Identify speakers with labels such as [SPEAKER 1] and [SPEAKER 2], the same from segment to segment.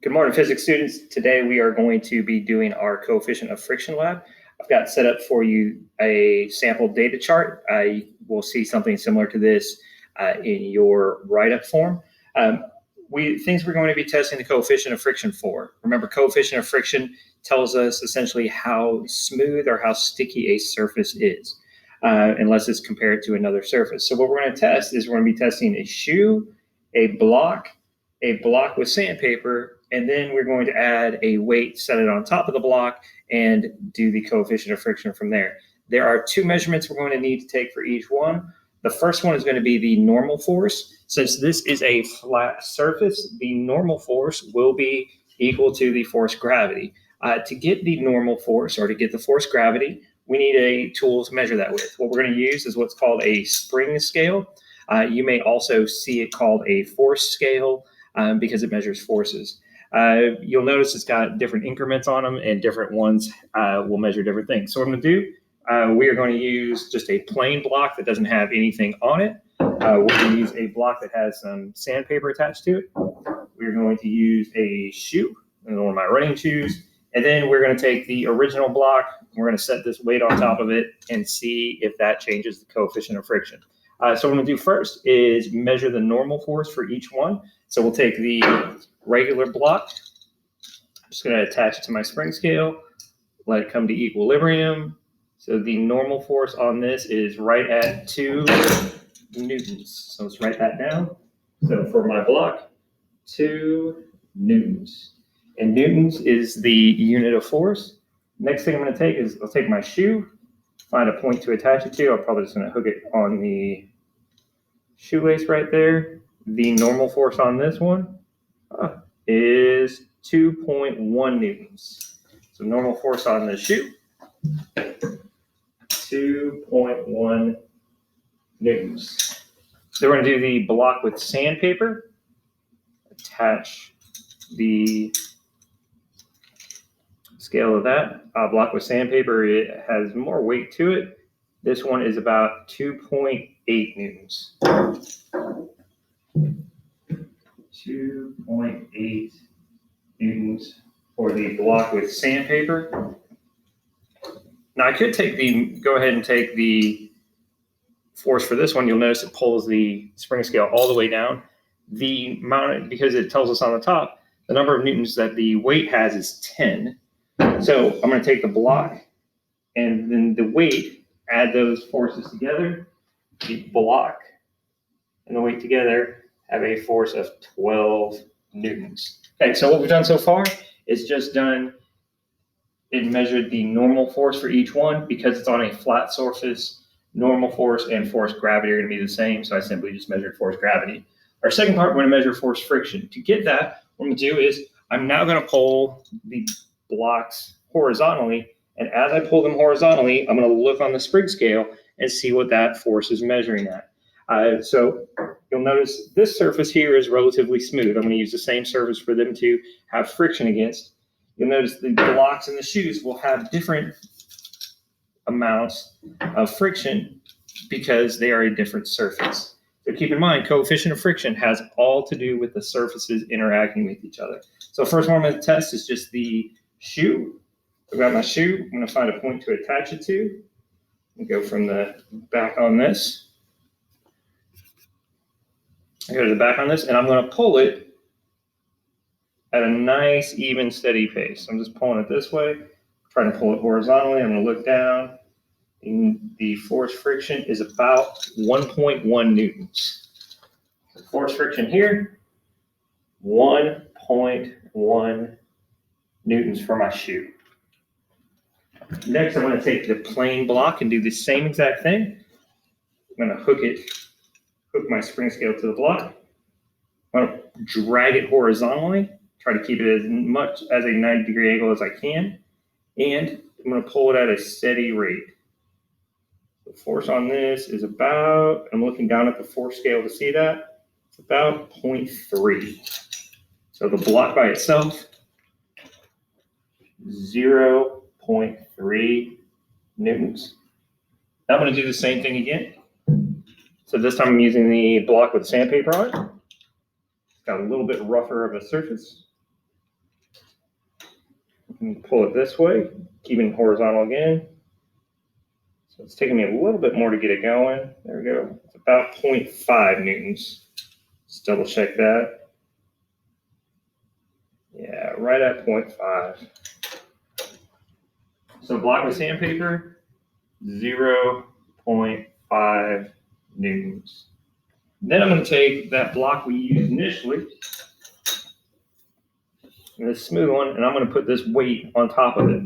[SPEAKER 1] Good morning, physics students. Today we are going to be doing our coefficient of friction lab. I've got set up for you a sample data chart. I will see something similar to this in your write-up form. Things we're going to be testing the coefficient of friction for. Remember, coefficient of friction tells us essentially how smooth or how sticky a surface is, unless it's compared to another surface. So what we're going to test is we're going to be testing a shoe, a block with sandpaper, and then we're going to add a weight, set it on top of the block, and do the coefficient of friction from there. There are two measurements we're going to need to take for each one. The first one is going to be the normal force. Since this is a flat surface, the normal force will be equal to the force gravity. To get the normal force, or to get the force gravity, we need a tool to measure that with. What we're going to use is what's called a spring scale. You may also see it called a force scale because it measures forces. You'll notice it's got different increments on them, and different ones will measure different things. So what I'm going to do, we are going to use just a plain block that doesn't have anything on it. We're going to use a block that has some sandpaper attached to it. We're going to use a shoe, one of my running shoes, and then we're going to take the original block. We're going to set this weight on top of it and see if that changes the coefficient of friction. So what I'm going to do first is measure the normal force for each one. So we'll take the regular block. I'm just going to attach it to my spring scale, let it come to equilibrium. So the normal force on this is right at 2 newtons. So let's write that down. So for my block, 2 newtons. And newtons is the unit of force. Next thing I'm going to take is I'll take my shoe, find a point to attach it to. I'm probably just going to hook it on the shoelace right there. The normal force on this one is 2.1 newtons. So normal force on the shoe, 2.1 newtons. Then we're going to do the block with sandpaper. Attach the scale of that. Block with sandpaper, it has more weight to it. This one is about 2.8 newtons. 2.8 newtons for the block with sandpaper. Now I could go ahead and take the force for this one. You'll notice it pulls the spring scale all the way down. The amount, because it tells us on the top, the number of newtons that the weight has is 10. So I'm going to take the block and then the weight, add those forces together. The block and the weight together have a force of 12 newtons. Okay, so what we've done so far is just it measured the normal force for each one. Because it's on a flat surface, normal force and force gravity are going to be the same, so I simply just measured force gravity. Our second part, we're going to measure force friction. To get that, what I'm going to do is I'm now going to pull the blocks horizontally, and as I pull them horizontally, I'm going to look on the spring scale and see what that force is measuring at. So you'll notice this surface here is relatively smooth. I'm going to use the same surface for them to have friction against. You'll notice the blocks and the shoes will have different amounts of friction because they are a different surface. So keep in mind, coefficient of friction has all to do with the surfaces interacting with each other. So first one I'm going to test is just the shoe. I've got my shoe. I'm going to find a point to attach it to and go from the back on this. I go to the back on this, and I'm going to pull it at a nice, even, steady pace. I'm just pulling it this way, trying to pull it horizontally. I'm going to look down, and the force friction is about 1.1 newtons. The force friction here, 1.1 newtons for my shoe. Next, I'm going to take the plain block and do the same exact thing. I'm going to hook my spring scale to the block. I'm going to drag it horizontally, try to keep it as much as a 90-degree angle as I can, and I'm going to pull it at a steady rate. The force on this is about, I'm looking down at the force scale to see that, it's about 0.3. So the block by itself, 0.3 newtons. Now I'm going to do the same thing again. So this time I'm using the block with sandpaper on it. It's got a little bit rougher of a surface. And pull it this way, keeping it horizontal again. So it's taking me a little bit more to get it going. There we go. It's about 0.5 newtons. Let's double check that. Yeah, right at 0.5. So block with sandpaper, 0.5 newtons. Then I'm going to take that block we used initially, this smooth one, and I'm going to put this weight on top of it.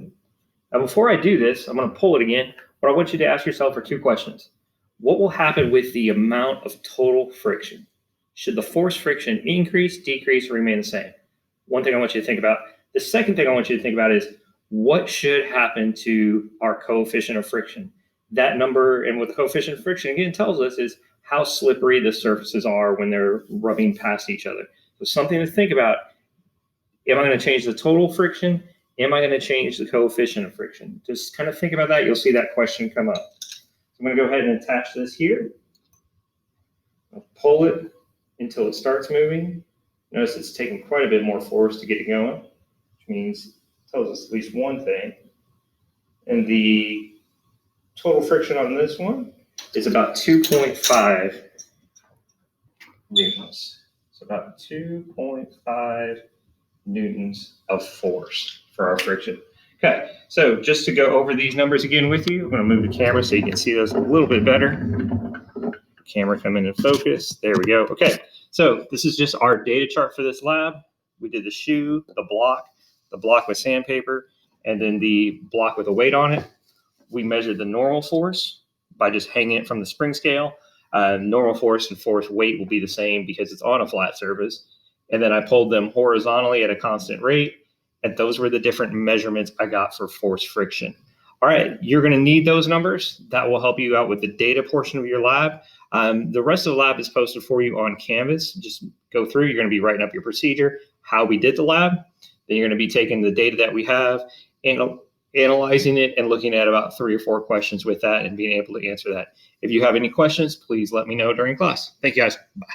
[SPEAKER 1] Now, before I do this, I'm going to pull it again. What I want you to ask yourself are two questions. What will happen with the amount of total friction? Should the force friction increase, decrease, or remain the same? One thing I want you to think about. The second thing I want you to think about is what should happen to our coefficient of friction? That number, and what the coefficient of friction again tells us, is how slippery the surfaces are when they're rubbing past each other. So something to think about. Am I going to change the total friction? Am I going to change the coefficient of friction? Just kind of think about that. You'll see that question come up. So I'm going to go ahead and attach this here. I'll pull it until it starts moving. Notice it's taking quite a bit more force to get it going, which means it tells us at least one thing. And the total friction on this one is about 2.5 newtons. So about 2.5 newtons of force for our friction. Okay, so just to go over these numbers again with you, I'm going to move the camera so you can see those a little bit better. Camera come in and focus. There we go. Okay, so this is just our data chart for this lab. We did the shoe, the block with sandpaper, and then the block with a weight on it. We measured the normal force by just hanging it from the spring scale. Normal force and force weight will be the same because it's on a flat surface. And then I pulled them horizontally at a constant rate. And those were the different measurements I got for force friction. All right, you're going to need those numbers. That will help you out with the data portion of your lab. The rest of the lab is posted for you on Canvas. Just go through. You're going to be writing up your procedure, how we did the lab. Then you're going to be taking the data that we have and analyzing it and looking at about 3 or 4 questions with that and being able to answer that. If you have any questions, please let me know during class. Thank you, guys. Bye.